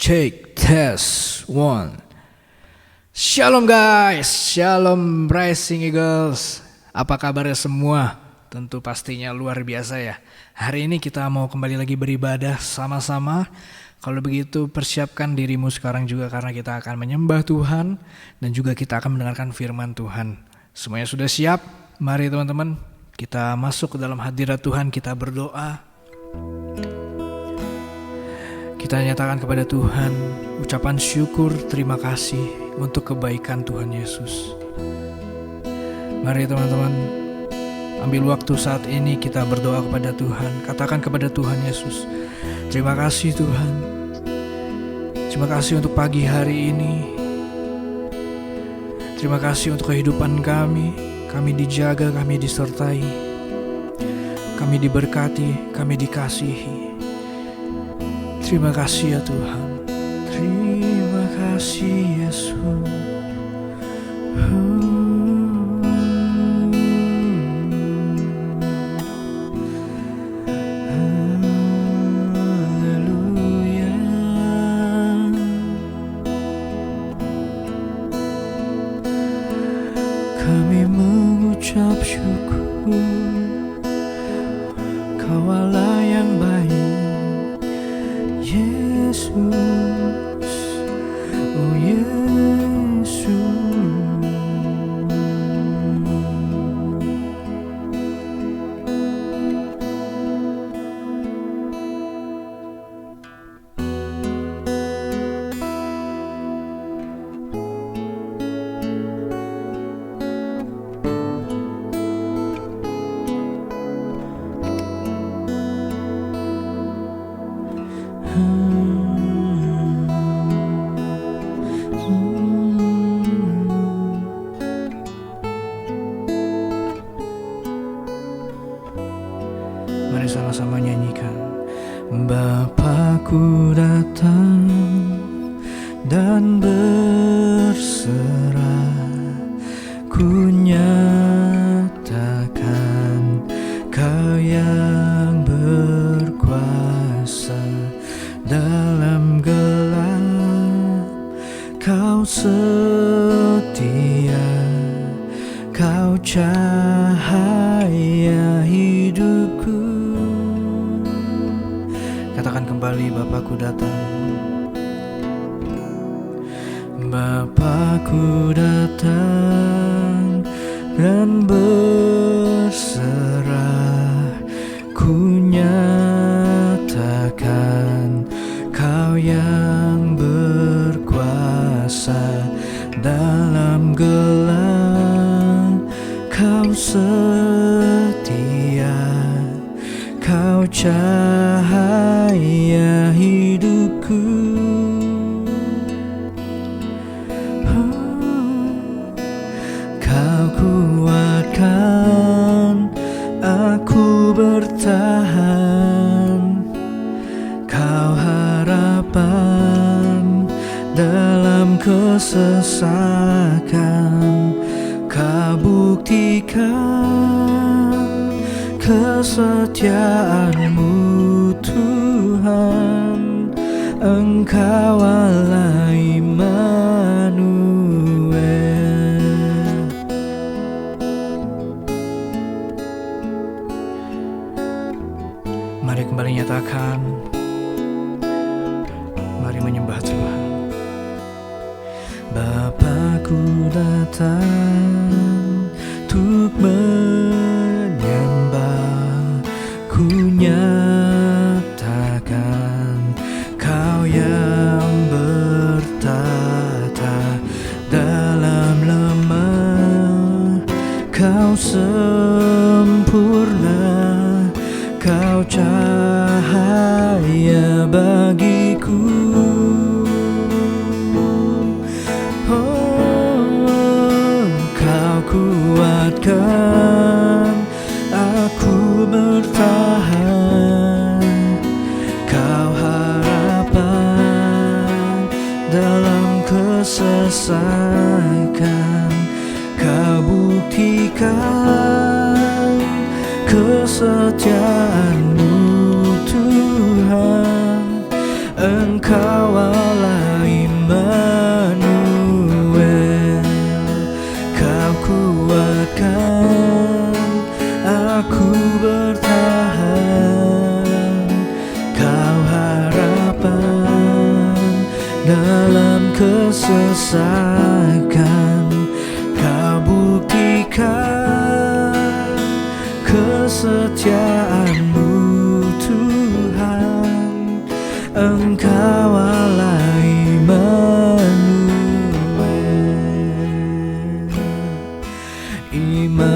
Check, test, one. Shalom guys, shalom Rising Eagles. Apa kabarnya semua? Tentu pastinya luar biasa ya. Hari ini kita mau kembali lagi beribadah sama-sama. Kalau begitu persiapkan dirimu sekarang juga karena kita akan menyembah Tuhan. Dan juga kita akan mendengarkan firman Tuhan. Semuanya sudah siap? Mari teman-teman kita masuk ke dalam hadirat Tuhan, kita berdoa. Kita nyatakan kepada Tuhan ucapan syukur, terima kasih untuk kebaikan Tuhan Yesus. Mari teman-teman, ambil waktu saat ini kita berdoa kepada Tuhan. Katakan kepada Tuhan Yesus, terima kasih Tuhan. Terima kasih untuk pagi hari ini. Terima kasih untuk kehidupan kami. Kami dijaga, kami disertai. Kami diberkati, kami dikasihi. Terima kasih ya Tuhan. Terima kasih Yesus. Haleluya. Kami mengucap syukur, Kau Allah yang baik, Yesus, oh Yesus. Mari sama-sama nyanyikan. Bapakku datang dan berserah, ku nyatakan Kau yang berkuasa dalam gelap. Kau setia, Kau cahaya hidupku. Katakan kembali, Bapakku datang. Bapakku datang dan berserah, ku nyatakan Kau yang berkuasa dalam gelap. Kau setia, Kau cahaya hidupku. Kau kuatkan aku bertahan, Kau harapan dalam kesesakan. Kau buktikan kesetiaan-Mu Tuhan, Engkau Allah Immanuel. Mari kembali nyatakan, mari menyembah Tuhan. Bapakku datang untuk menyembah, ku nyatakan Kau yang bertata dalam lemah. Kau sempurna, Kau cahaya bagiku. Kau kuatkan aku bertahan, Kau harapan dalam kesesakan. Kau buktikan kesetiaan-Mu Tuhan, Engkau Allah Immanuel. Kau kuatkan aku bertahan. Kau harapan dalam kesesakan. Kau buktikan kesetiaan-Mu Tuhan. Engkau Allah Immanuel. Immanuel,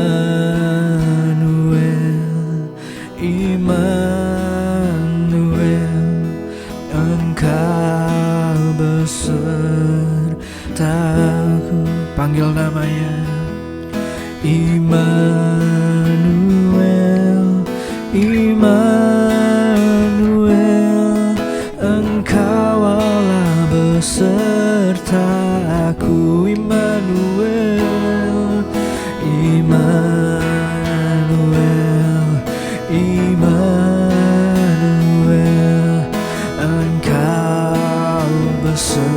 Immanuel, Engkau besertaku. Panggil namanya. Immanuel, Immanuel, Engkau Allah besertaku. Immanuel, Immanuel, Immanuel, Engkau besertaku.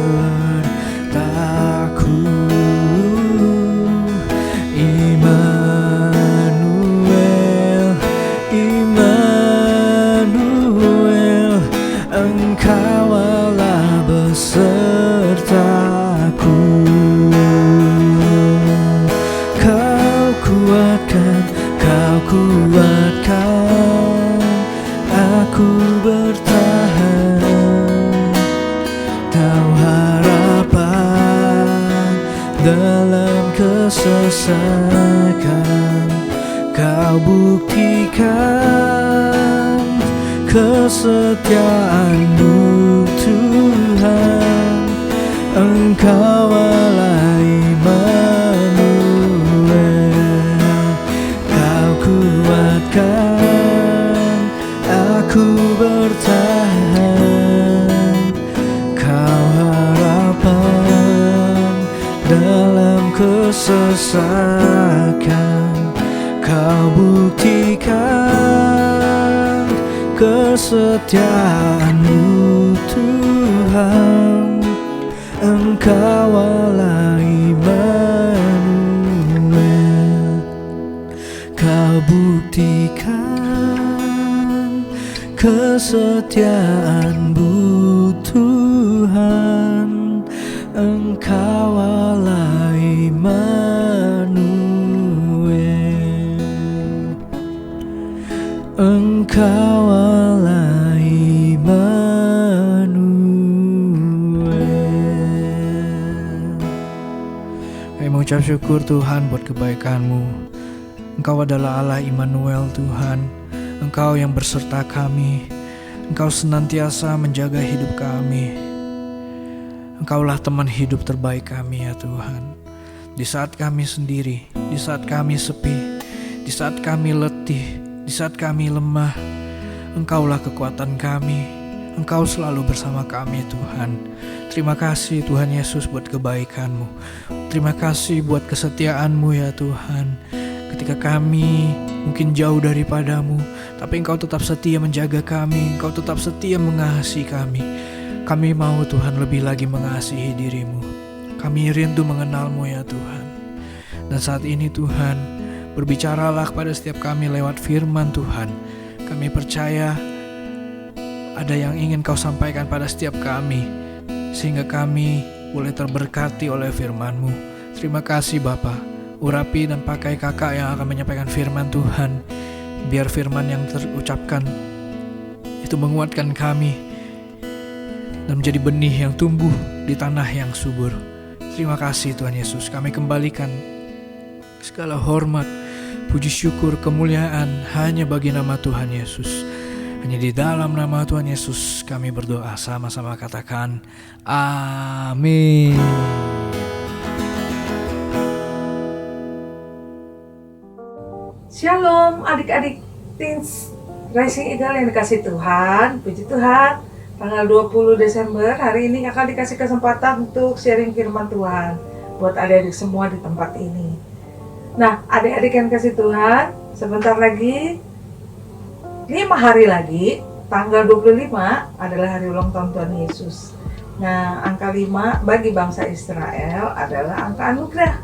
Immanuel, Immanuel, Engkau Allah besertaku. Kau kuatkan aku bertahan. Kau harapan dalam kesesakan. Kau buktikan kesetiaan-Mu Tuhan. Engkau Allah Immanuel. Kau kuatkan aku bertahan. Kau harapan dalam kesesakan. Kau buktikan kesetiaan-Mu Tuhan. Engkau Allah Immanuel. Kau buktikan kesetiaan-Mu Tuhan. Engkau Allah Immanuel. Engkau Allah Immanuel. Kami mengucap syukur Tuhan buat kebaikan-Mu. Engkau adalah Allah Immanuel Tuhan. Engkau yang berserta kami. Engkau senantiasa menjaga hidup kami. Engkaulah teman hidup terbaik kami ya Tuhan. Di saat kami sendiri, di saat kami sepi, di saat kami letih, di saat kami lemah, Engkaulah kekuatan kami. Engkau selalu bersama kami Tuhan. Terima kasih Tuhan Yesus buat kebaikan-Mu. Terima kasih buat kesetiaan-Mu ya Tuhan. Ketika kami mungkin jauh daripada-Mu, tapi Engkau tetap setia menjaga kami. Engkau tetap setia mengasihi kami. Kami mau Tuhan lebih lagi mengasihi diri-Mu. Kami rindu mengenal-Mu ya Tuhan. Dan saat ini Tuhan, berbicaralah kepada setiap kami lewat firman Tuhan. Kami percaya ada yang ingin Kau sampaikan pada setiap kami, sehingga kami boleh terberkati oleh firman-Mu. Terima kasih Bapa. Urapi dan pakai kakak yang akan menyampaikan firman Tuhan. Biar firman yang terucapkan itu menguatkan kami dan menjadi benih yang tumbuh di tanah yang subur. Terima kasih Tuhan Yesus. Kami kembalikan segala hormat, puji syukur, kemuliaan hanya bagi nama Tuhan Yesus. Hanya di dalam nama Tuhan Yesus kami berdoa. Sama-sama katakan amin. Shalom adik-adik Teens Rising Eagle yang dikasih Tuhan. Puji Tuhan. Tanggal 20 Desember, hari ini akan dikasih kesempatan untuk sharing firman Tuhan buat adik-adik semua di tempat ini. Nah, adik-adik yang kasih Tuhan, sebentar lagi, 5 hari lagi, tanggal 25 adalah hari ulang tahun Tuhan Yesus. Nah, angka 5 bagi bangsa Israel adalah angka anugerah.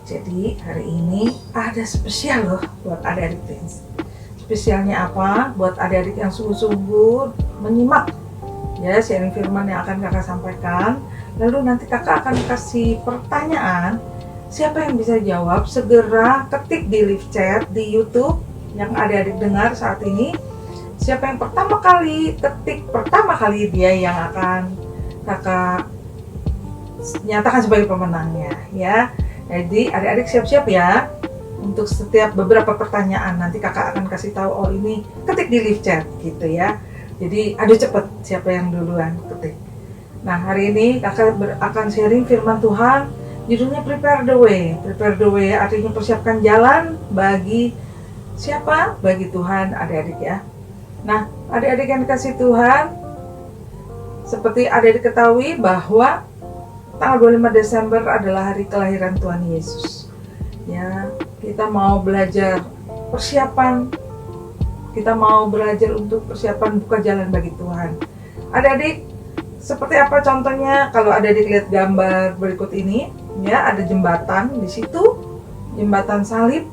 Jadi hari ini ada spesial loh buat adik-adik Teens. Spesialnya apa? Buat adik-adik yang sungguh-sungguh menyimak ya sharing firman yang akan kakak sampaikan. Lalu nanti kakak akan kasih pertanyaan. Siapa yang bisa jawab, segera ketik di live chat di YouTube yang adik-adik dengar saat ini. Siapa yang pertama kali ketik, pertama kali dia yang akan kakak nyatakan sebagai pemenangnya ya. Jadi adik-adik siap-siap ya untuk setiap beberapa pertanyaan. Nanti kakak akan kasih tahu, oh ini ketik di live chat gitu ya. Jadi adu cepet siapa yang duluan ketik. Nah hari ini kakak akan sharing firman Tuhan. Judulnya Prepare the Way. Prepare the Way artinya persiapkan jalan bagi siapa? Bagi Tuhan, adik-adik ya. Nah, adik-adik yang dikasih Tuhan, seperti adik-adik ketahui bahwa tanggal 25 Desember adalah hari kelahiran Tuhan Yesus. Ya, kita mau belajar persiapan, kita mau belajar untuk persiapan buka jalan bagi Tuhan. Adik-adik, seperti apa contohnya kalau adik-adik lihat gambar berikut ini? Ya, ada jembatan di situ, jembatan salib,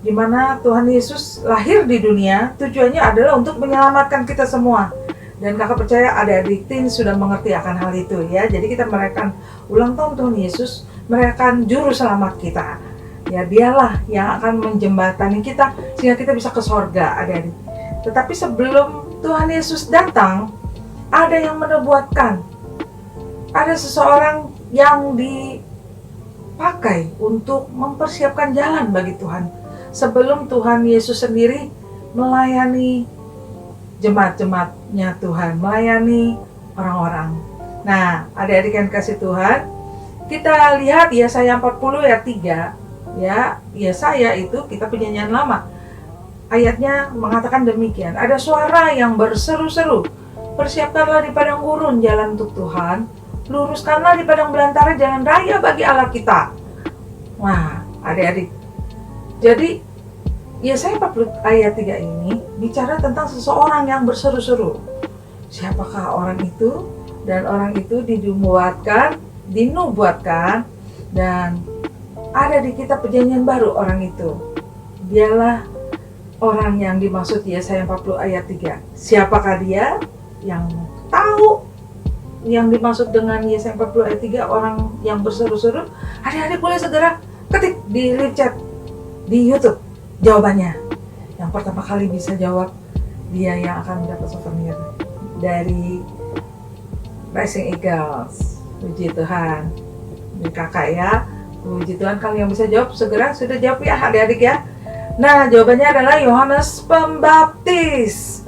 di mana Tuhan Yesus lahir di dunia. Tujuannya adalah untuk menyelamatkan kita semua. Dan kakak percaya adik-adik Teens sudah mengerti akan hal itu ya. Jadi kita merayakan ulang tahun Tuhan Yesus, merayakan juru selamat kita. Ya, dialah yang akan menjembatani kita sehingga kita bisa ke sorga, adik-adik. Tetapi sebelum Tuhan Yesus datang, ada yang menubuatkan. Ada seseorang yang dipakai untuk mempersiapkan jalan bagi Tuhan sebelum Tuhan Yesus sendiri melayani jemaat-jemaatnya Tuhan, melayani orang-orang. Nah, adik-adik yang kasih Tuhan, kita lihat Yesaya 40 ayat 3 ya. Yesaya itu kita penyanyian lama, ayatnya mengatakan demikian, ada suara yang berseru-seru, persiapkanlah di padang gurun jalan untuk Tuhan, luruskanlah di padang belantara jalan raya bagi Allah kita. Wah, adik-adik. Jadi, Yesaya 40 ayat 3 ini bicara tentang seseorang yang berseru-seru. Siapakah orang itu? Dan orang itu dinubuatkan, dan ada di kitab Perjanjian Baru orang itu. Dialah orang yang dimaksud Yesaya 40 ayat 3. Siapakah dia? Yang tahu yang dimaksud dengan Yesaya 40 ayat 3 orang yang berseru-seru, adik-adik boleh segera ketik di live chat di YouTube jawabannya. Yang pertama kali bisa jawab, dia yang akan mendapat souvenir dari Rising Eagles. Puji Tuhan. Dari kakak ya. Puji Tuhan, kalau yang bisa jawab segera sudah jawab ya adik-adik ya. Nah, jawabannya adalah Yohanes Pembaptis.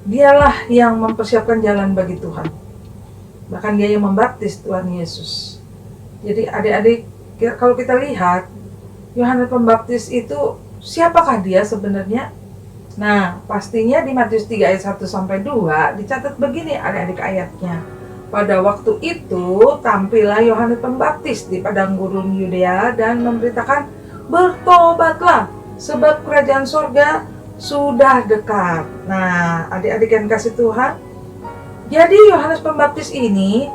Dialah yang mempersiapkan jalan bagi Tuhan. Bahkan dia yang membaptis Tuhan Yesus. Jadi adik-adik, kalau kita lihat Yohanes Pembaptis itu siapakah dia sebenarnya? Nah, pastinya di Matius 3 ayat 1 sampai 2 dicatat begini adik-adik ayatnya. Pada waktu itu tampillah Yohanes Pembaptis di padang gurun Yudea dan memberitakan, bertobatlah sebab kerajaan sorga sudah dekat. Nah, adik-adik yang kasih Tuhan, jadi Yohanes Pembaptis ini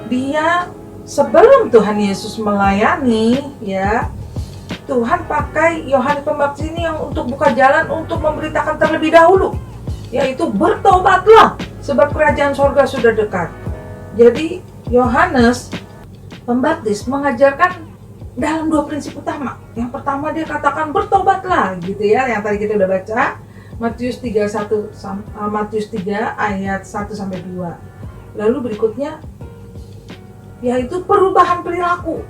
dia sebelum Tuhan Yesus melayani ya, Tuhan pakai Yohanes Pembaptis ini yang untuk buka jalan untuk memberitakan terlebih dahulu, yaitu bertobatlah sebab kerajaan sorga sudah dekat. Jadi Yohanes Pembaptis mengajarkan dalam dua prinsip utama. Yang pertama dia katakan bertobatlah gitu ya, yang tadi kita udah baca Matius 3 ayat 1 sampai 2. Lalu berikutnya yaitu perubahan perilaku.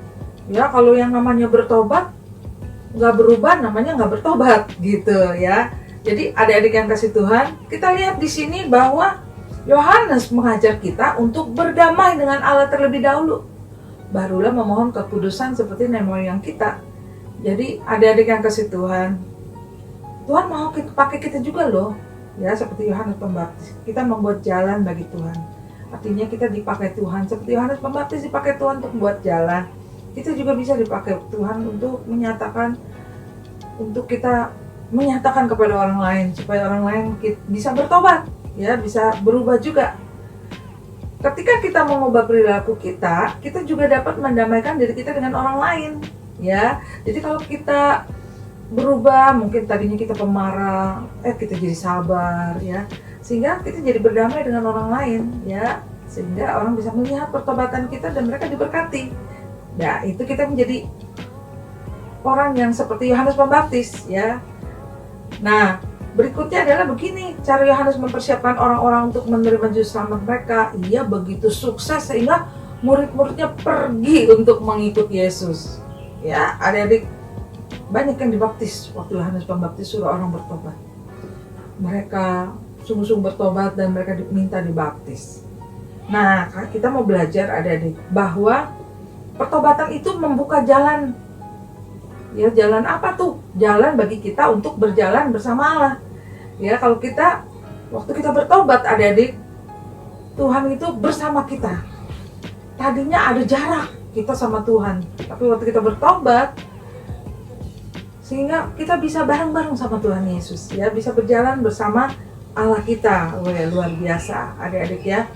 Ya, kalau yang namanya bertobat nggak berubah namanya nggak bertobat gitu ya. Jadi adik-adik yang kasih Tuhan, kita lihat di sini bahwa Yohanes mengajar kita untuk berdamai dengan Allah terlebih dahulu, barulah memohon kekudusan seperti nenek moyang kita. Jadi adik-adik yang kasih Tuhan, Tuhan mau pakai kita juga loh, ya seperti Yohanes Pembaptis. Kita membuat jalan bagi Tuhan. Artinya kita dipakai Tuhan, seperti Yohanes Pembaptis dipakai Tuhan untuk membuat jalan. Kita juga bisa dipakai Tuhan untuk kita menyatakan kepada orang lain supaya orang lain bisa bertobat. ya bisa berubah juga. Ketika kita mengubah perilaku kita juga dapat mendamaikan diri kita dengan orang lain, ya. Jadi kalau kita berubah, mungkin tadinya kita pemarah, kita jadi sabar, ya. Sehingga kita jadi berdamai dengan orang lain, ya. Sehingga orang bisa melihat pertobatan kita dan mereka diberkati. Ya, itu kita menjadi orang yang seperti Yohanes Pembaptis, ya. Nah, berikutnya adalah begini, cara Yohanes mempersiapkan orang-orang untuk menerima juru selamat mereka. Ia begitu sukses sehingga murid-muridnya pergi untuk mengikut Yesus. Ya, adik-adik, banyak yang dibaptis waktu Yohanes Pembaptis suruh orang bertobat. Mereka sungguh-sungguh bertobat dan mereka diminta dibaptis. Nah, kita mau belajar adik-adik bahwa pertobatan itu membuka jalan. Ya, jalan apa tuh? Jalan bagi kita untuk berjalan bersama Allah. Ya, kalau waktu kita bertobat adik-adik, Tuhan itu bersama kita. Tadinya ada jarak kita sama Tuhan, tapi waktu kita bertobat, sehingga kita bisa bareng-bareng sama Tuhan Yesus, ya, bisa berjalan bersama Allah kita. Wah, luar biasa adik-adik ya.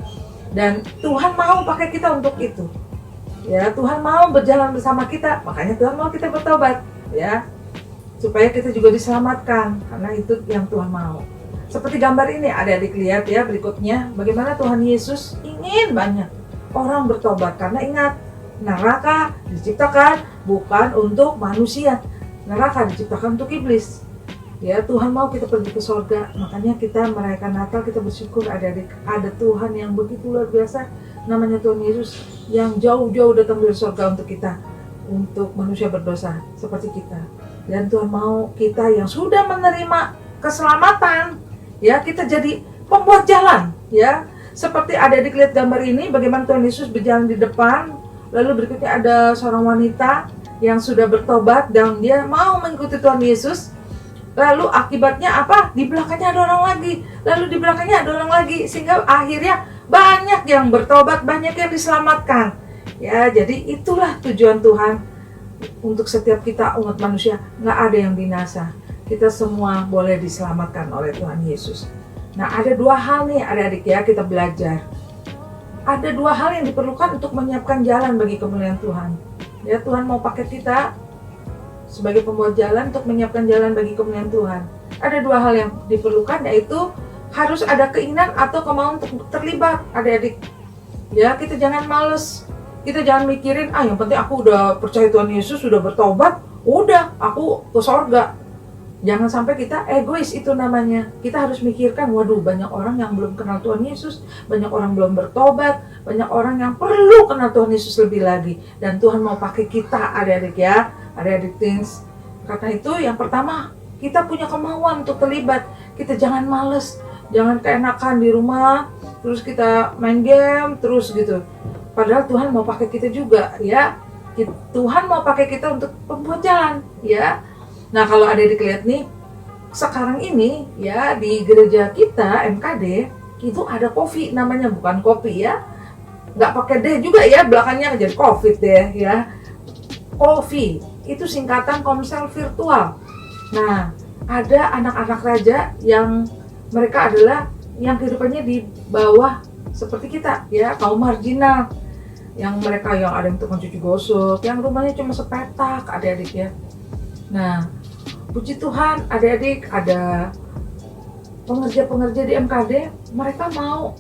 Dan Tuhan mau pakai kita untuk itu. Ya, Tuhan mau berjalan bersama kita, makanya Tuhan mau kita bertobat, ya, supaya kita juga diselamatkan, karena itu yang Tuhan mau. Seperti gambar ini, adik-adik lihat ya berikutnya, bagaimana Tuhan Yesus ingin banyak orang bertobat, karena ingat, neraka diciptakan bukan untuk manusia, neraka diciptakan untuk iblis. Ya, Tuhan mau kita pergi ke surga, makanya kita merayakan Natal, kita bersyukur adik-adik, ada Tuhan yang begitu luar biasa, namanya Tuhan Yesus, yang jauh-jauh datang dari surga untuk kita, untuk manusia berdosa seperti kita. Dan Tuhan mau kita yang sudah menerima keselamatan, ya, kita jadi pembuat jalan, ya. Seperti adik-adik lihat gambar ini, bagaimana Tuhan Yesus berjalan di depan, lalu berikutnya ada seorang wanita yang sudah bertobat dan dia mau mengikuti Tuhan Yesus. Lalu akibatnya apa? Di belakangnya ada orang lagi, lalu di belakangnya ada orang lagi, sehingga akhirnya banyak yang bertobat, banyak yang diselamatkan. Ya, jadi itulah tujuan Tuhan untuk setiap kita umat manusia, nggak ada yang binasa. Kita semua boleh diselamatkan oleh Tuhan Yesus. Nah, ada dua hal nih adik-adik ya, kita belajar. Ada dua hal yang diperlukan untuk menyiapkan jalan bagi kemuliaan Tuhan. Ya, Tuhan mau pakai kita sebagai pembuat jalan untuk menyiapkan jalan bagi kemuliaan Tuhan. Ada dua hal yang diperlukan, yaitu harus ada keinginan atau kemauan untuk terlibat adik-adik. Ya, kita jangan males. Kita jangan mikirin, yang penting aku udah percaya Tuhan Yesus, sudah bertobat, udah aku ke sorga. Jangan sampai kita egois, itu namanya. Kita harus mikirkan, waduh, banyak orang yang belum kenal Tuhan Yesus, banyak orang belum bertobat, banyak orang yang perlu kenal Tuhan Yesus lebih lagi. Dan Tuhan mau pakai kita adik-adik ya, adik-adik teens. Karena itu yang pertama, kita punya kemauan untuk terlibat. Kita jangan males, jangan keenakan di rumah, terus kita main game, terus gitu. Padahal Tuhan mau pakai kita juga, ya. Tuhan mau pakai kita untuk pembuat jalan, ya. Nah, kalau adik-adik lihat nih, sekarang ini ya di gereja kita MKD itu ada coffee, namanya bukan kopi ya, nggak pakai D juga ya, belakangnya jadi COVID deh ya. Coffee itu singkatan Komsel virtual. Nah, ada anak-anak raja yang mereka adalah yang kehidupannya di bawah seperti kita ya, kaum marginal, yang mereka yang ada yang tukang cuci gosok, yang rumahnya cuma sepetak adik-adik ya. Nah, puji Tuhan adik-adik ada pengerja-pengerja di MKD, mereka mau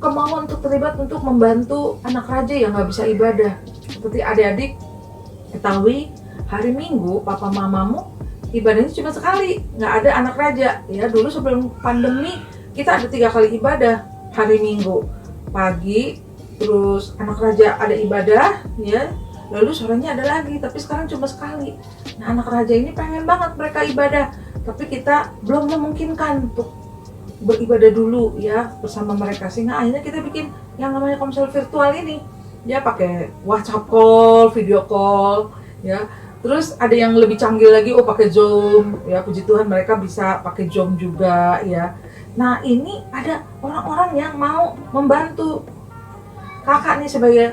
kemauan untuk terlibat untuk membantu anak raja yang nggak bisa ibadah. Seperti adik-adik ketahui, hari Minggu papa mamamu ibadahnya cuma sekali, nggak ada anak raja ya. Dulu sebelum pandemi kita ada 3 kali ibadah hari Minggu, pagi, terus anak raja ada ibadah ya, lalu sorenya ada lagi, tapi sekarang cuma sekali. Nah, anak raja ini pengen banget mereka ibadah, tapi kita belum memungkinkan untuk beribadah dulu ya bersama mereka, sehingga akhirnya kita bikin yang namanya komsel virtual ini ya, pakai WhatsApp call, video call ya. Terus ada yang lebih canggih lagi, pakai Zoom ya, puji Tuhan mereka bisa pakai Zoom juga ya. Nah, ini ada orang-orang yang mau membantu. Kakak nih sebagai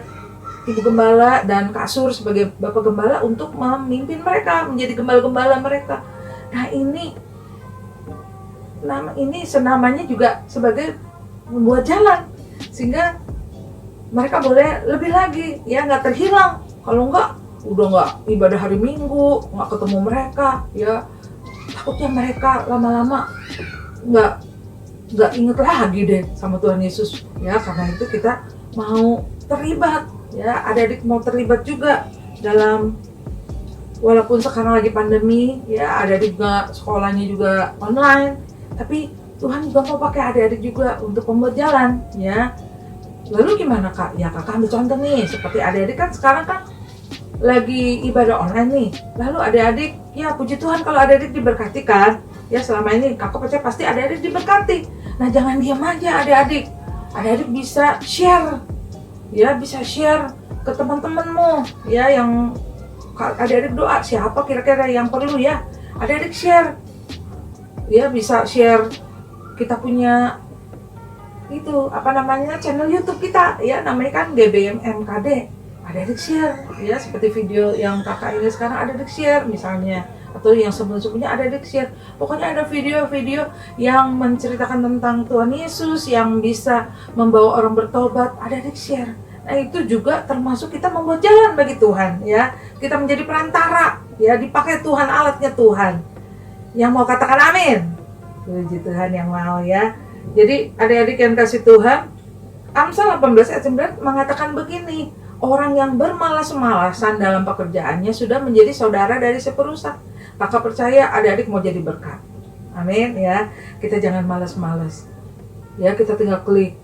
ibu gembala dan Kak Sur sebagai bapak gembala untuk memimpin mereka, menjadi gembala-gembala mereka. Nah, ini ini senamanya juga sebagai membuat jalan, sehingga mereka boleh lebih lagi, ya nggak terhilang. Kalau enggak, udah nggak ibadah hari Minggu, nggak ketemu mereka, ya takutnya mereka lama-lama nggak inget lagi deh sama Tuhan Yesus. Ya karena itu kita mau terlibat, ya adik-adik mau terlibat juga dalam, walaupun sekarang lagi pandemi, ya adik-adik juga sekolahnya juga online, tapi Tuhan juga mau pakai adik-adik juga untuk membuat jalan, ya. Lalu gimana Kak? Ya Kakak ambil contoh nih, seperti adik-adik kan sekarang kan lagi ibadah online nih. Lalu adik-adik, ya puji Tuhan kalau adik-adik diberkati kan. Ya selama ini Kakak percaya pasti adik-adik diberkati. Nah jangan diam aja adik-adik. Adik-adik bisa share, ya bisa share ke teman-temanmu, ya yang adik-adik doa siapa kira-kira yang perlu, ya adik-adik share. Ya bisa share, kita punya itu channel YouTube kita, ya namanya kan GBM MKD. Adik-adik share, ya seperti video yang kakak ini sekarang adik-adik share misalnya, atau yang sebelum-sebelumnya adik-adik share. Pokoknya ada video-video yang menceritakan tentang Tuhan Yesus yang bisa membawa orang bertobat, adik-adik share. Nah itu juga termasuk kita membuat jalan bagi Tuhan, ya kita menjadi perantara, ya dipakai Tuhan, alatnya Tuhan. Yang mau katakan amin? Puji Tuhan yang mau, ya. Jadi adik-adik yang kasih Tuhan, Amsal 18 ayat 9 mengatakan begini, orang yang bermalas-malasan dalam pekerjaannya sudah menjadi saudara dari si perusak. Kakak percaya adik-adik mau jadi berkat. Amin, ya. Kita jangan malas-malas. Ya, kita tinggal klik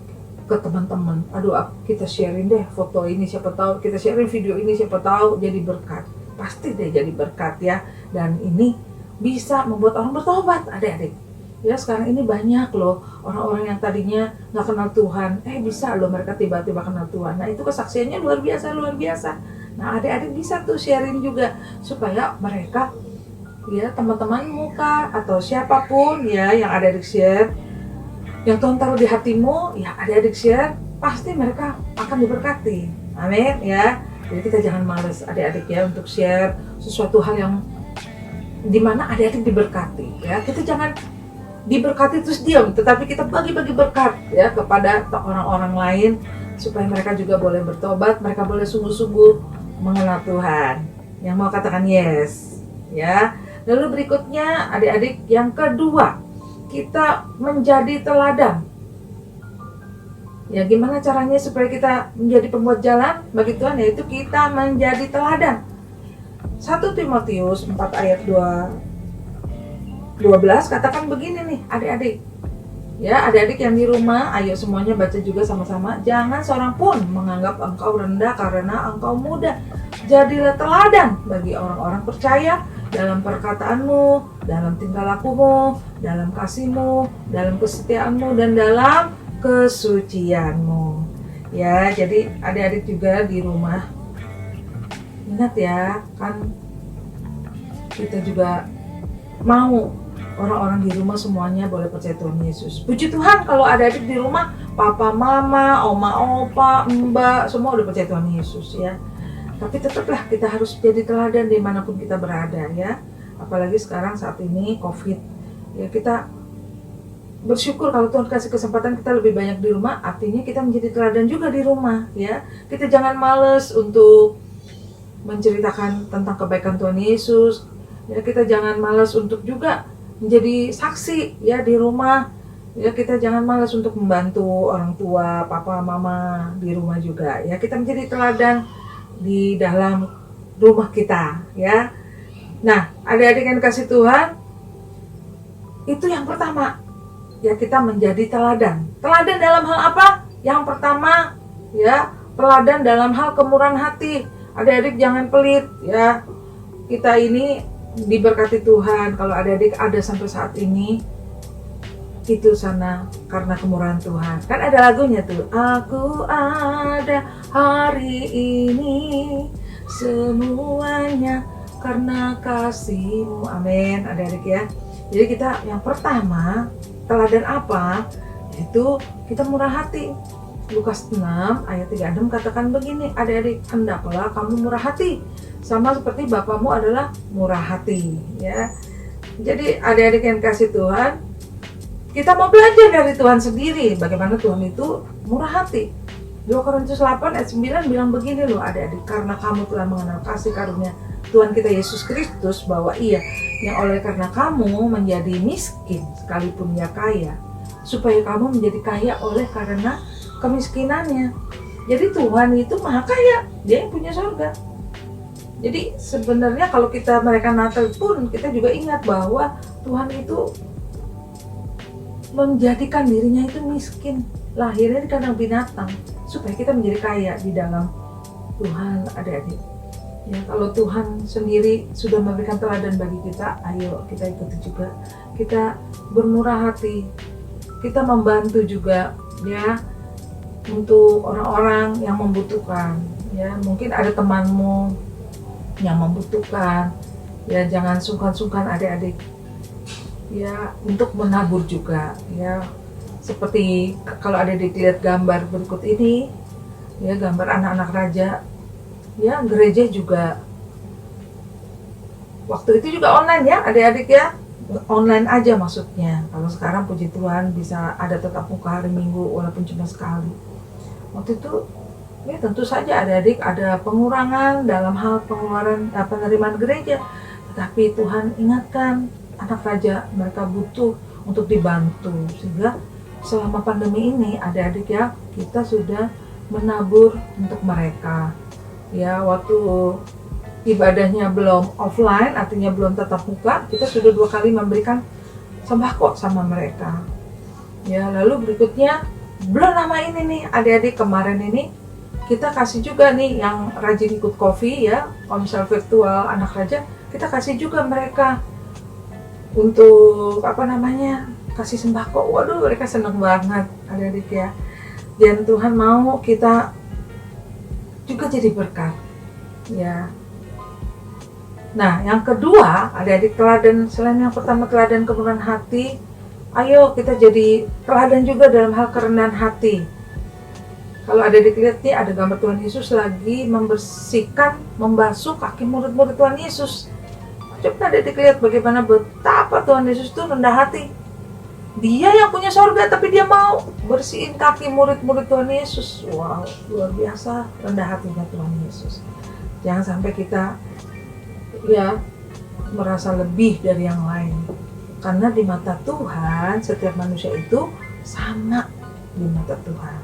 ke teman-teman. Aduh, kita sharing deh foto ini, siapa tahu. Kita sharing video ini, siapa tahu jadi berkat. Pasti deh jadi berkat, ya. Dan ini bisa membuat orang bertobat, adik-adik. Ya sekarang ini banyak loh orang-orang yang tadinya nggak kenal Tuhan, bisa loh mereka tiba-tiba kenal Tuhan. Nah itu kesaksiannya luar biasa, luar biasa. Nah adik-adik bisa tuh sharing juga supaya mereka, ya teman-temanmu kah atau siapapun, ya yang adik-adik share, yang Tuhan taruh di hatimu, ya adik-adik share, pasti mereka akan diberkati. Amin, ya. Jadi kita jangan males adik-adik ya untuk share sesuatu hal yang dimana adik-adik diberkati, ya. Kita jangan diberkati terus diam, tetapi kita bagi-bagi berkat, ya kepada orang-orang lain supaya mereka juga boleh bertobat, mereka boleh sungguh-sungguh mengenal Tuhan. Yang mau katakan yes, ya. Lalu berikutnya adik-adik yang kedua, kita menjadi teladan. Ya gimana caranya supaya kita menjadi pembuat jalan bagi Tuhan, yaitu kita menjadi teladan. 1 Timotius 4 ayat 12 katakan begini nih adik-adik. Ya adik-adik yang di rumah, ayo semuanya baca juga sama-sama. Jangan seorang pun menganggap engkau rendah karena engkau muda. Jadilah teladan bagi orang-orang percaya dalam perkataanmu, dalam tingkah lakumu, dalam kasihmu, dalam kesetiaanmu, dan dalam kesucianmu. Ya, jadi adik-adik juga di rumah, ingat ya, kan kita juga mau orang-orang di rumah semuanya boleh percaya Tuhan Yesus. Puji Tuhan kalau adik-adik di rumah, papa, mama, oma, opa, mbak, semua udah percaya Tuhan Yesus, ya. Tapi tetaplah kita harus jadi teladan dimanapun kita berada, ya. Apalagi sekarang saat ini COVID, ya kita bersyukur kalau Tuhan kasih kesempatan kita lebih banyak di rumah, artinya kita menjadi teladan juga di rumah, ya. Kita jangan males untuk menceritakan tentang kebaikan Tuhan Yesus, ya. Kita jangan malas untuk juga menjadi saksi, ya di rumah, ya. Kita jangan malas untuk membantu orang tua, papa, mama di rumah juga, ya. Kita menjadi teladan di dalam rumah kita, ya. Nah, adik-adik yang kasih Tuhan, itu yang pertama, ya kita menjadi teladan. Teladan dalam hal apa? Yang pertama, ya teladan dalam hal kemurahan hati. Adik-adik jangan pelit, ya. Kita ini diberkati Tuhan. Kalau adik-adik ada sampai saat ini, itu sana karena kemurahan Tuhan. Kan ada lagunya tuh, aku ada hari ini semuanya karena kasih-Mu. Amin, adik-adik ya. Jadi kita yang pertama, teladan apa? Itu kita murah hati. Lukas 6 ayat 36 katakan begini, adik-adik, hendaklah kamu murah hati sama seperti Bapamu adalah murah hati, ya. Jadi adik-adik yang kasih Tuhan, kita mau belajar dari Tuhan sendiri, bagaimana Tuhan itu murah hati. 2 Korintus 8 ayat 9 bilang begini loh adik-adik, karena kamu telah mengenal kasih karunia Tuhan kita Yesus Kristus, bahwa Ia yang oleh karena kamu menjadi miskin sekalipun Ia kaya, supaya kamu menjadi kaya oleh karena kemiskinannya. Jadi Tuhan itu maha kaya, Dia yang punya surga. Jadi sebenarnya kalau kita merayakan Natal pun kita juga ingat bahwa Tuhan itu menjadikan dirinya itu miskin, lahirnya di kandang binatang, supaya kita menjadi kaya di dalam Tuhan, adik-adik. Ya, kalau Tuhan sendiri sudah memberikan teladan bagi kita, ayo kita ikuti juga. Kita bermurah hati, kita membantu juga, ya, untuk orang-orang yang membutuhkan. Ya, mungkin ada temanmu yang membutuhkan, ya jangan sungkan-sungkan adik-adik. Ya, untuk menabur juga, ya. Seperti kalau adik-adik lihat gambar berikut ini, ya gambar anak-anak raja. Ya, gereja juga waktu itu juga online ya adik-adik ya, online aja maksudnya. Kalau sekarang puji Tuhan bisa ada tetap muka hari Minggu walaupun cuma sekali. Waktu itu ya tentu saja adik-adik ada pengurangan dalam hal pengeluaran penerimaan gereja, tetapi Tuhan ingatkan anak raja mereka butuh untuk dibantu, sehingga selama pandemi ini adik-adik ya kita sudah menabur untuk mereka. Ya, waktu ibadahnya belum offline, artinya belum tatap muka, kita sudah 2 kali memberikan sembako sama mereka. Ya, lalu berikutnya belum lama ini nih adik-adik, kemarin ini kita kasih juga nih yang rajin ikut coffee ya, konser virtual anak raja, kita kasih juga mereka untuk kasih sembako. Waduh, mereka seneng banget adik-adik ya. Dan Tuhan mau kita juga jadi berkat, ya. Nah, yang kedua, adik-adik teladan, selain yang pertama teladan kemurahan hati, ayo kita jadi teladan juga dalam hal kerendahan hati. Kalau adik-adik lihat nih, ada gambar Tuhan Yesus lagi membersihkan, membasuh kaki murid-murid Tuhan Yesus. Coba adik-adik lihat bagaimana betapa Tuhan Yesus itu rendah hati. Dia yang punya surga, tapi dia mau bersihin kaki murid-murid Tuhan Yesus. Wow, luar biasa rendah hatinya Tuhan Yesus. Jangan sampai kita ya merasa lebih dari yang lain. Karena di mata Tuhan, setiap manusia itu sama di mata Tuhan.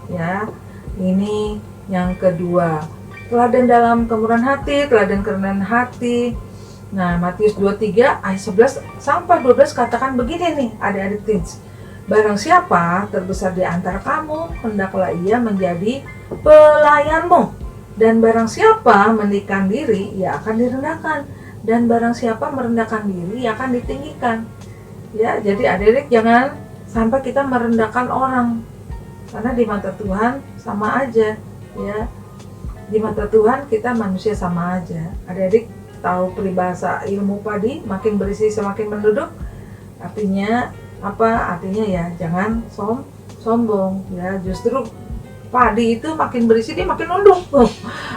Ya, ini yang kedua. Teladan dalam kemurahan hati, teladan kerendahan hati. Nah, Matius 23 ayat 11 sampai 12 katakan begini nih adik-adik teens. Barang siapa terbesar di antara kamu, hendaklah ia menjadi pelayanmu. Dan barang siapa meninggikan diri, ia akan direndahkan. Dan barang siapa merendahkan diri, ia akan ditinggikan. Ya, jadi adik-adik jangan sampai kita merendahkan orang. Karena di mata Tuhan sama aja, ya. Di mata Tuhan kita manusia sama aja. Adik-adik tahu peribahasa ilmu padi, makin berisi semakin menduduk. Artinya apa? Artinya ya jangan sombong ya. Justru padi itu makin berisi dia makin nunduk.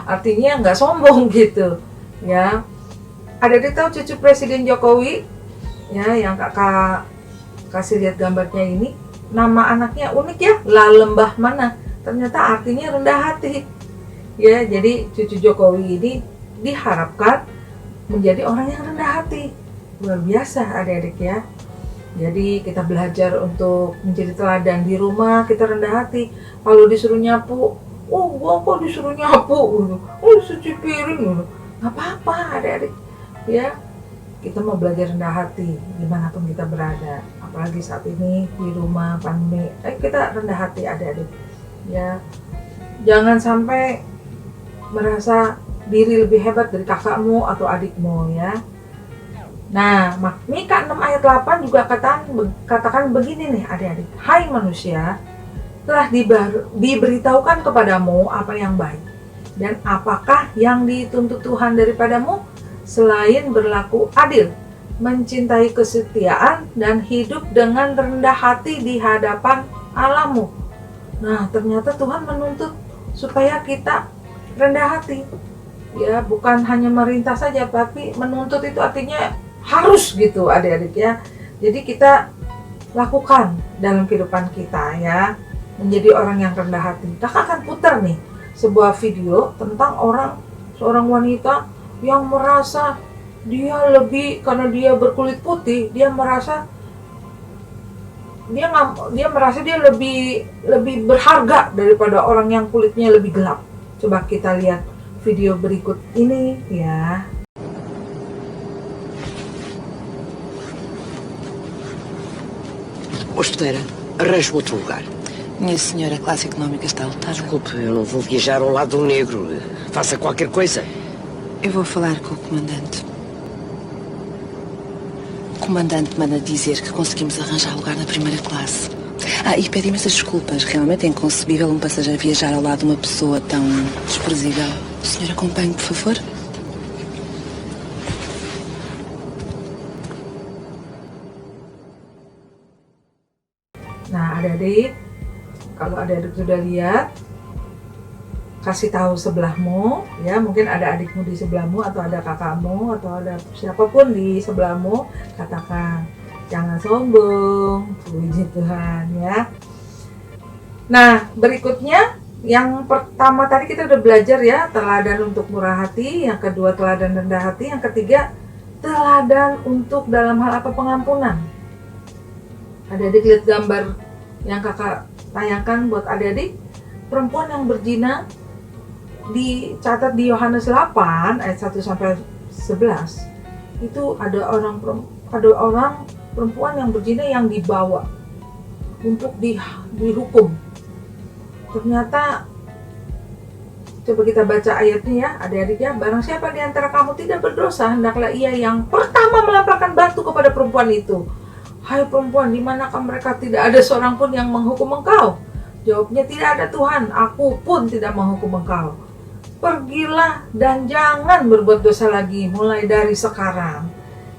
Artinya nggak sombong gitu ya. Adik-adik tahu cucu Presiden Jokowi ya, yang kakak kasih lihat gambarnya ini, nama anaknya unik ya, La Lembah Mana. Ternyata artinya rendah hati ya. Jadi cucu Jokowi ini diharapkan menjadi orang yang rendah hati. Luar biasa adik-adik ya. Jadi kita belajar untuk menjadi teladan. Di rumah kita rendah hati. Kalau disuruh nyapu, gua kok disuruh nyapu, cuci piring, nggak apa-apa adik-adik ya. Kita mau belajar rendah hati dimanapun kita berada. Apalagi saat ini di rumah pandemi, kita rendah hati adik-adik ya. Jangan sampai merasa diri lebih hebat dari kakakmu atau adikmu ya. Nah, Mika 6 ayat 8 juga katakan begini nih adik-adik. Hai manusia, telah diberitahukan kepadamu apa yang baik. Dan apakah yang dituntut Tuhan daripadamu? Selain berlaku adil, mencintai kesetiaan, dan hidup dengan rendah hati di hadapan Allahmu. Nah, ternyata Tuhan menuntut supaya kita rendah hati. Ya, bukan hanya merintah saja, tapi menuntut itu artinya harus gitu adik-adik ya. Jadi kita lakukan dalam kehidupan kita ya, menjadi orang yang rendah hati. Kakak akan putar nih sebuah video tentang seorang wanita yang merasa dia lebih, karena dia berkulit putih, dia merasa dia lebih berharga daripada orang yang kulitnya lebih gelap. Coba kita lihat video berikut ini ya. Hospedeira, arranje-me outro lugar. Minha senhora, a classe económica está lotada. Desculpe, eu não vou viajar ao lado de um negro. Faça qualquer coisa. Eu vou falar com o comandante. O comandante manda dizer que conseguimos arranjar lugar na primeira classe. E pede imensas desculpas. Realmente é inconcebível um passageiro viajar ao lado de uma pessoa tão desprezível. O senhor acompanhe, por favor? Nah, adik-adik, kalau adik-adik sudah lihat, kasih tahu sebelahmu, ya, mungkin ada adikmu di sebelahmu, atau ada kakakmu, atau ada siapapun di sebelahmu, katakan, jangan sombong, puji Tuhan, ya. Nah, berikutnya, yang pertama tadi kita udah belajar ya, teladan untuk murah hati, yang kedua teladan rendah hati, yang ketiga teladan untuk dalam hal apa? Pengampunan. Adik-adik lihat gambar yang kakak tayangkan buat adik-adik, perempuan yang berzina dicatat di Yohanes 8 ayat 1 sampai 11. Itu ada orang perempuan yang berzina yang dibawa untuk dihukum. Ternyata coba kita baca ayatnya ya, adik-adik ya. Barang siapa di antara kamu tidak berdosa, hendaklah ia yang pertama melemparkan batu kepada perempuan itu. Hai perempuan, di manakah mereka? Tidak ada seorang pun yang menghukum engkau? Jawabnya, tidak ada Tuhan, aku pun tidak menghukum engkau. Pergilah dan jangan berbuat dosa lagi mulai dari sekarang.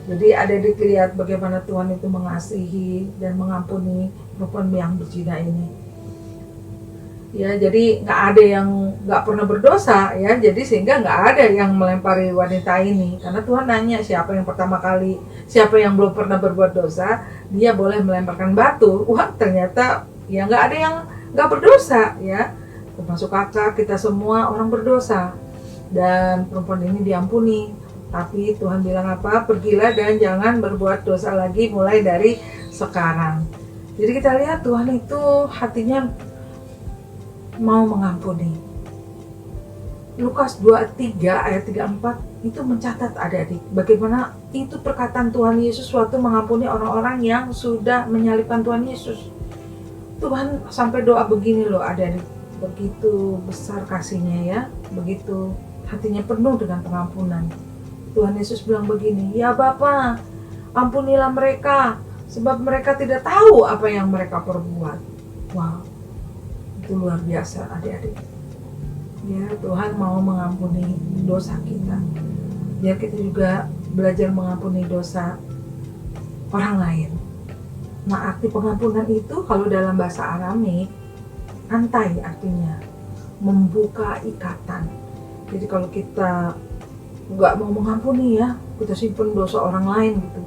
Jadi adik-adik lihat bagaimana Tuhan itu mengasihi dan mengampuni perempuan yang berzina ini. Ya, jadi nggak ada yang nggak pernah berdosa ya, jadi sehingga nggak ada yang melempari wanita ini, karena Tuhan nanya siapa yang pertama kali, siapa yang belum pernah berbuat dosa, dia boleh melemparkan batu. Wah, ternyata ya nggak ada yang nggak berdosa ya, termasuk kakak, kita semua orang berdosa, dan perempuan ini diampuni. Tapi Tuhan bilang apa? Pergilah dan jangan berbuat dosa lagi mulai dari sekarang. Jadi kita lihat Tuhan itu hatinya mau mengampuni. Lukas 23 ayat 34 itu mencatat adik-adik bagaimana itu perkataan Tuhan Yesus waktu mengampuni orang-orang yang sudah menyalibkan Tuhan Yesus. Tuhan sampai doa begini loh adik-adik, begitu besar kasihnya ya, begitu hatinya penuh dengan pengampunan. Tuhan Yesus bilang begini, ya Bapa, ampunilah mereka sebab mereka tidak tahu apa yang mereka perbuat. Wow, itu luar biasa adik-adik ya. Tuhan mau mengampuni dosa kita biar kita juga belajar mengampuni dosa orang lain. Nah, arti pengampunan itu kalau dalam bahasa Aramik, antai artinya membuka ikatan. Jadi kalau kita nggak mau mengampuni ya, kita simpen dosa orang lain gitu,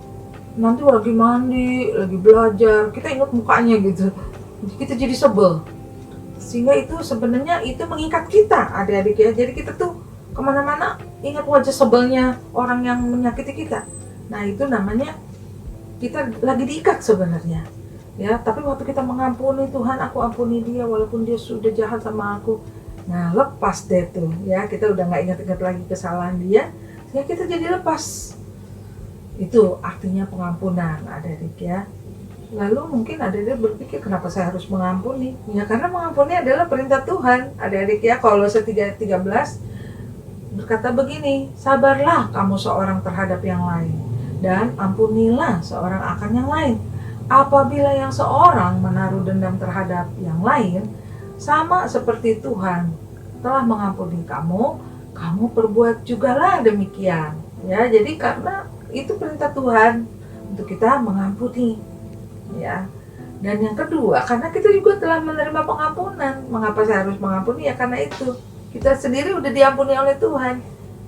nanti lagi mandi, lagi belajar, kita ingat mukanya gitu, kita jadi sebel. Sehingga itu sebenarnya itu mengikat kita adik-adik ya. Jadi kita tuh kemana-mana ingat wajah sebelnya orang yang menyakiti kita. Nah itu namanya kita lagi diikat sebenarnya ya. Tapi waktu kita mengampuni, Tuhan aku ampuni dia walaupun dia sudah jahat sama aku. Nah lepas deh tuh ya, kita udah gak ingat-ingat lagi kesalahan dia, ya kita jadi lepas. Itu artinya pengampunan adik-adik ya. Lalu mungkin adik-adik berpikir kenapa saya harus mengampuni? Ya karena mengampuni adalah perintah Tuhan adik-adik ya. Kolose 3:13 berkata begini, sabarlah kamu seorang terhadap yang lain dan ampunilah seorang akan yang lain. Apabila yang seorang menaruh dendam terhadap yang lain, sama seperti Tuhan telah mengampuni kamu, kamu perbuat jugalah demikian. Ya, jadi karena itu perintah Tuhan untuk kita mengampuni. Ya. Dan yang kedua, karena kita juga telah menerima pengampunan. Mengapa saya harus mengampuni? Ya karena itu. Kita sendiri udah diampuni oleh Tuhan.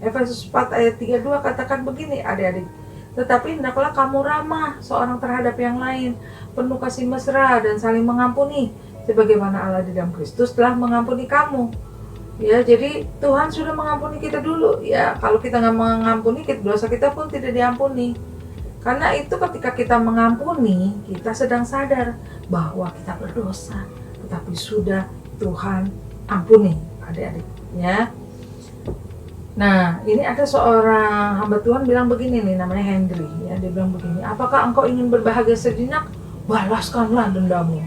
Efesus 4 ayat 32 katakan begini, adik-adik. Tetapi hendaklah kamu ramah seorang terhadap yang lain, penuh kasih mesra dan saling mengampuni, sebagaimana Allah di dalam Kristus telah mengampuni kamu. Ya, jadi Tuhan sudah mengampuni kita dulu. Ya, kalau kita nggak mengampuni, dosa kita pun tidak diampuni. Karena itu ketika kita mengampuni, kita sedang sadar bahwa kita berdosa, tetapi sudah Tuhan ampuni, adik-adik. Ya. Nah, ini ada seorang hamba Tuhan bilang begini nih, namanya Hendry. Ya, dia bilang begini, apakah engkau ingin berbahagia sejenak? Balaskanlah dendammu.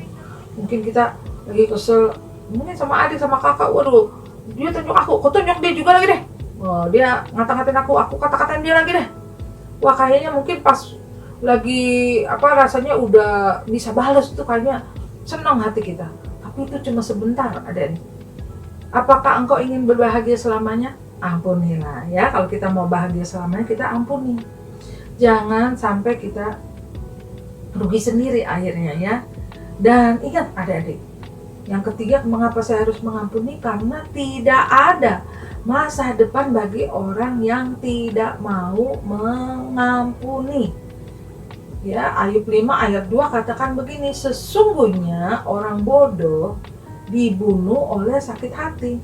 Mungkin kita lagi kesel, mungkin sama adik, sama kakak, waduh, dia tunjuk aku, kau tunjuk dia juga lagi deh. Oh, dia ngata-ngatain aku kata-katain dia lagi deh. Wah, kayaknya mungkin pas lagi rasanya udah bisa balas tuh kayaknya senang hati kita. Tapi itu cuma sebentar, adik. Apakah engkau ingin berbahagia selamanya? Ampunilah ya. Kalau kita mau bahagia selamanya, kita ampuni. Jangan sampai kita rugi sendiri akhirnya ya. Dan ingat adik-adik, yang ketiga, mengapa saya harus mengampuni? Karena tidak ada masa depan bagi orang yang tidak mau mengampuni. Ya, Ayub 5 ayat 2 katakan begini, sesungguhnya orang bodoh dibunuh oleh sakit hati,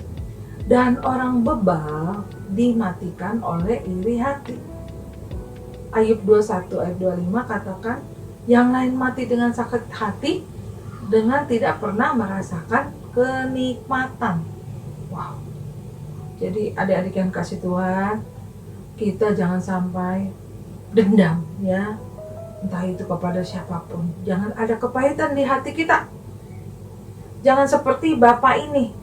dan orang bebal dimatikan oleh iri hati. Ayub 21 ayat 25 katakan, yang lain mati dengan sakit hati, dengan tidak pernah merasakan kenikmatan. Wow. Jadi adik-adik yang kasih Tuhan, kita jangan sampai dendam ya, entah itu kepada siapapun. Jangan ada kepahitan di hati kita. Jangan seperti bapak ini,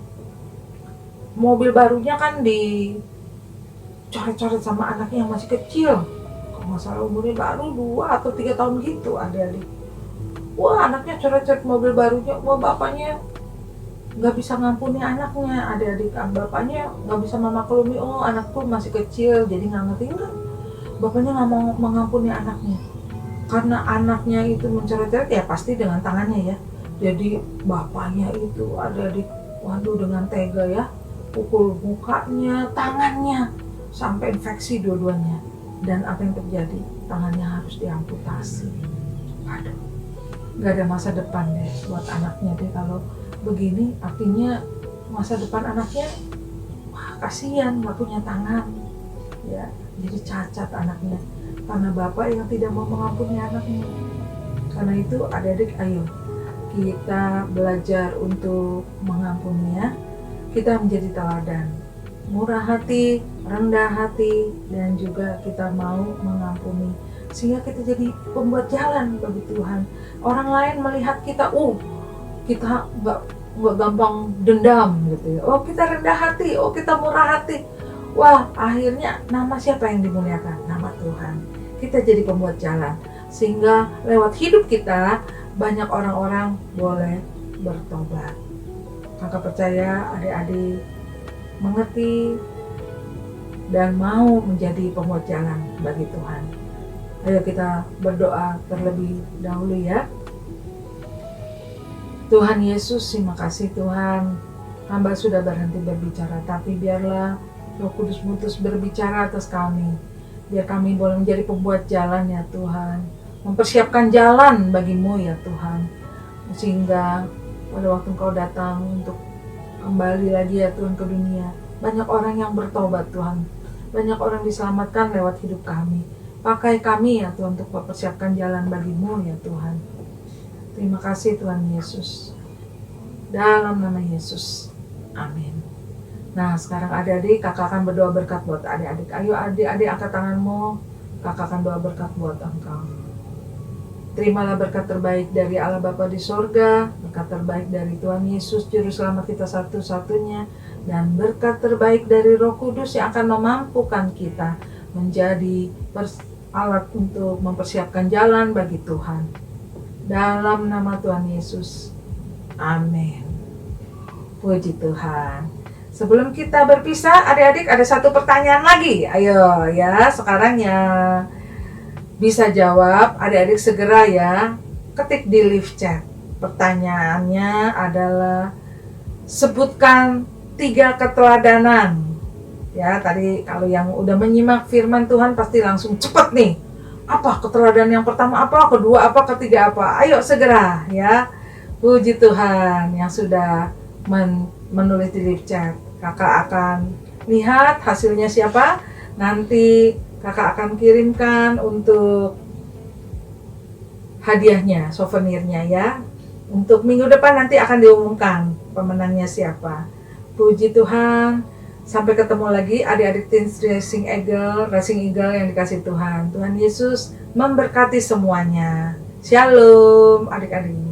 mobil barunya kan dicoret-coret sama anaknya yang masih kecil. Kalau nggak salah umurnya baru 2 atau 3 tahun gitu adik-adik. Wah, anaknya coret-coret mobil barunya. Wah, bapaknya nggak bisa ngampuni anaknya, adik-adik. Bapaknya nggak bisa memaklumi, oh anakku masih kecil, jadi nggak ngerti. Enggak, bapaknya nggak mau mengampuni anaknya. Karena anaknya itu mencoret-coret, ya pasti dengan tangannya ya. Jadi bapaknya itu adik-adik, waduh dengan tega ya, pukul mukanya, tangannya, sampai infeksi dua-duanya. Dan apa yang terjadi? Tangannya harus diamputasi. Waduh, gak ada masa depan deh buat anaknya deh kalau begini. Artinya masa depan anaknya, wah kasihan, gak punya tangan ya, jadi cacat anaknya karena bapak yang tidak mau mengampuni anaknya. Karena itu adik-adik, ayo kita belajar untuk mengampuni ya. Kita menjadi teladan, murah hati, rendah hati, dan juga kita mau mengampuni, sehingga kita jadi pembuat jalan bagi Tuhan. Orang lain melihat kita, kita nggak gampang dendam gitu ya. Oh, kita rendah hati, oh kita murah hati. Wah, akhirnya nama siapa yang dimuliakan? Nama Tuhan. Kita jadi pembuat jalan, sehingga lewat hidup kita banyak orang-orang boleh bertobat. Kakak percaya adik-adik mengerti dan mau menjadi pembuat jalan bagi Tuhan. Ayo kita berdoa terlebih dahulu ya. Tuhan Yesus, terima kasih Tuhan. Hamba sudah berhenti berbicara, tapi biarlah Roh Kudus terus berbicara atas kami. Biar kami boleh menjadi pembuat jalan ya Tuhan. Mempersiapkan jalan bagimu ya Tuhan. Sehingga pada waktu Engkau datang untuk kembali lagi ya Tuhan ke dunia, banyak orang yang bertobat Tuhan. Banyak orang diselamatkan lewat hidup kami. Pakai kami ya Tuhan untuk mempersiapkan jalan bagimu ya Tuhan. Terima kasih Tuhan Yesus. Dalam nama Yesus. Amin. Nah sekarang adik-adik, kakak akan berdoa berkat buat adik-adik. Ayo adik-adik angkat tanganmu. Kakak akan doa berkat buat engkau. Terimalah berkat terbaik dari Allah Bapa di sorga, berkat terbaik dari Tuhan Yesus, Juru Selamat kita satu-satunya, dan berkat terbaik dari Roh Kudus yang akan memampukan kita menjadi alat untuk mempersiapkan jalan bagi Tuhan. Dalam nama Tuhan Yesus. Amin. Puji Tuhan. Sebelum kita berpisah, adik-adik ada satu pertanyaan lagi. Ayo ya, sekarang ya bisa jawab, adik-adik segera ya, ketik di live chat. Pertanyaannya adalah, sebutkan 3 keteladanan. Ya, tadi kalau yang udah menyimak firman Tuhan pasti langsung cepet nih. Apa keteladanan yang pertama apa, kedua apa, ketiga apa? Ayo segera ya. Puji Tuhan yang sudah menulis di live chat. Kakak akan lihat hasilnya siapa. Nanti kakak akan kirimkan untuk hadiahnya, souvenirnya ya. Untuk minggu depan nanti akan diumumkan pemenangnya siapa. Puji Tuhan. Sampai ketemu lagi adik-adik Teens Racing Eagle yang dikasih Tuhan. Tuhan Yesus memberkati semuanya. Shalom adik-adik.